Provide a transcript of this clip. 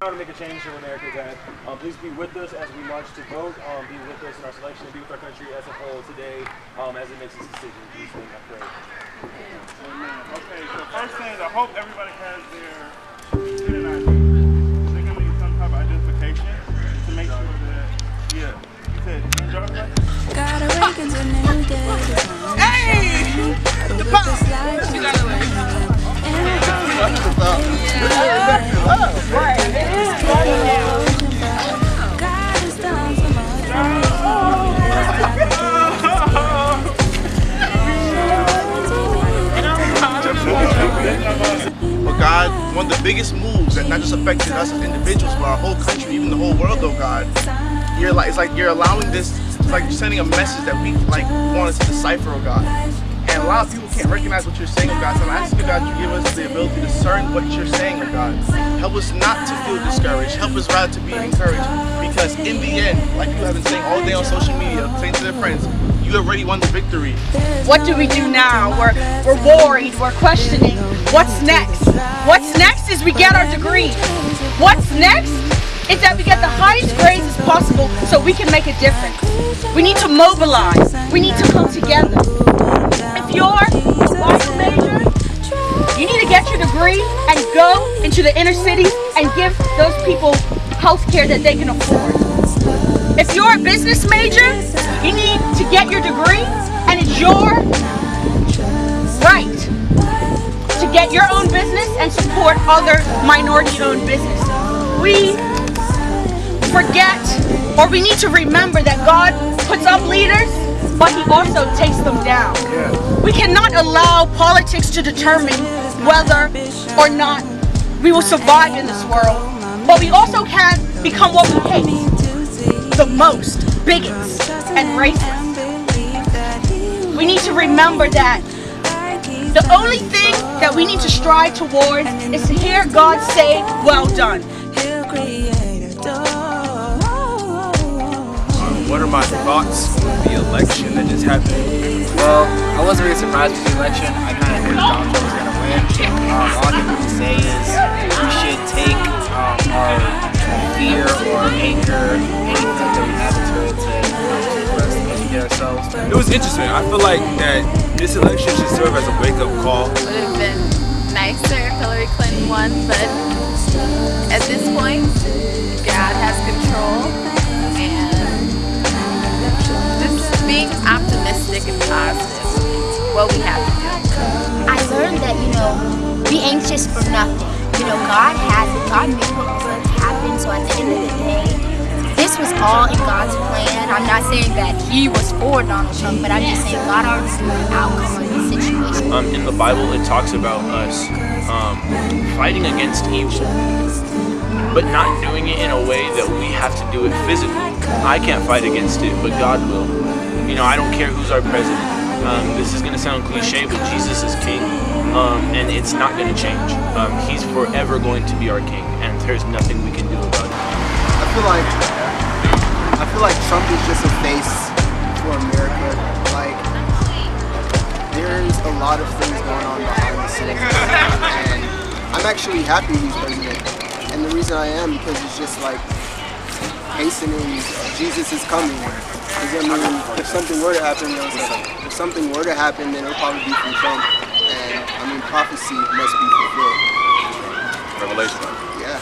To make a change in America's at. Please be with us as we march to vote. Be with us in our selection and be with our country as a whole today as it makes its decision. Please stand up, pray. Amen. Okay, so first thing is I hope everybody has their student ID. They're going to need some type of identification to make sure that, yeah. You said, you enjoy it? Gotta wake into new day. Hey! The pop! You got away. But God, one of the biggest moves that not just affected us as individuals, but our whole country, even the whole world, though, God, it's like you're allowing this, it's like you're sending a message that we want us to decipher, oh God. And a lot of people can't recognize what you're saying, oh God. So I'm asking you, God, to give us the ability to discern what you're saying, oh God. Help us not to feel discouraged. Help us rather to be encouraged. Because in the end, like people have been saying all day on social media, saying to their friends, you already won the victory. What do we do now? We're worried, we're questioning. What's next? What's next is we get our degree. What's next is that we get the highest grades as possible so we can make a difference. We need to mobilize. We need to come together. If you're a Bible major, you need to get your degree and go into the inner cities and give those people health care that they can afford. If you're a business major, you need to get your degree, and it's your right to get your own business and support other minority-owned businesses. We forget, or we need to remember that God puts up leaders, but He also takes them down. We cannot allow politics to determine whether or not we will survive in this world, but we also can become what we hate the most, bigots and racists. We need to remember that the only thing that we need to strive towards is to hear God say, well done. What are my thoughts on the election that just happened? Well, I wasn't really surprised with the election. I kind of knew Donald Trump was going to win. All I can really say is we should take our fear or anger, anything that we have to educate ourselves. It was interesting. I feel like that this election should serve as a wake-up call. It would have been nicer if Hillary Clinton won, but at this point, God has control, and just being optimistic and positive, what we have to do. I learned that, be anxious for nothing. God has it. God knew what was going to happen, so at the end of the day, this was all in God's plan. I'm not saying that He was for Donald Trump, but I'm just saying God already knew the outcome of this situation. In the Bible, it talks about us fighting against evil, but not doing it in a way that we have to do it physically. I can't fight against it, but God will. I don't care who's our president. This is going to sound cliche, but Jesus is king, and it's not going to change. He's forever going to be our king, and there's nothing we can do about it. I feel like Trump is just a face for America. There's a lot of things going on behind the scenes, and I'm actually happy he's president. And the reason I am because it's just hastening. Jesus is coming. If something were to happen, then it'll probably be from Trump. And prophecy must be fulfilled. Revelation. Yeah.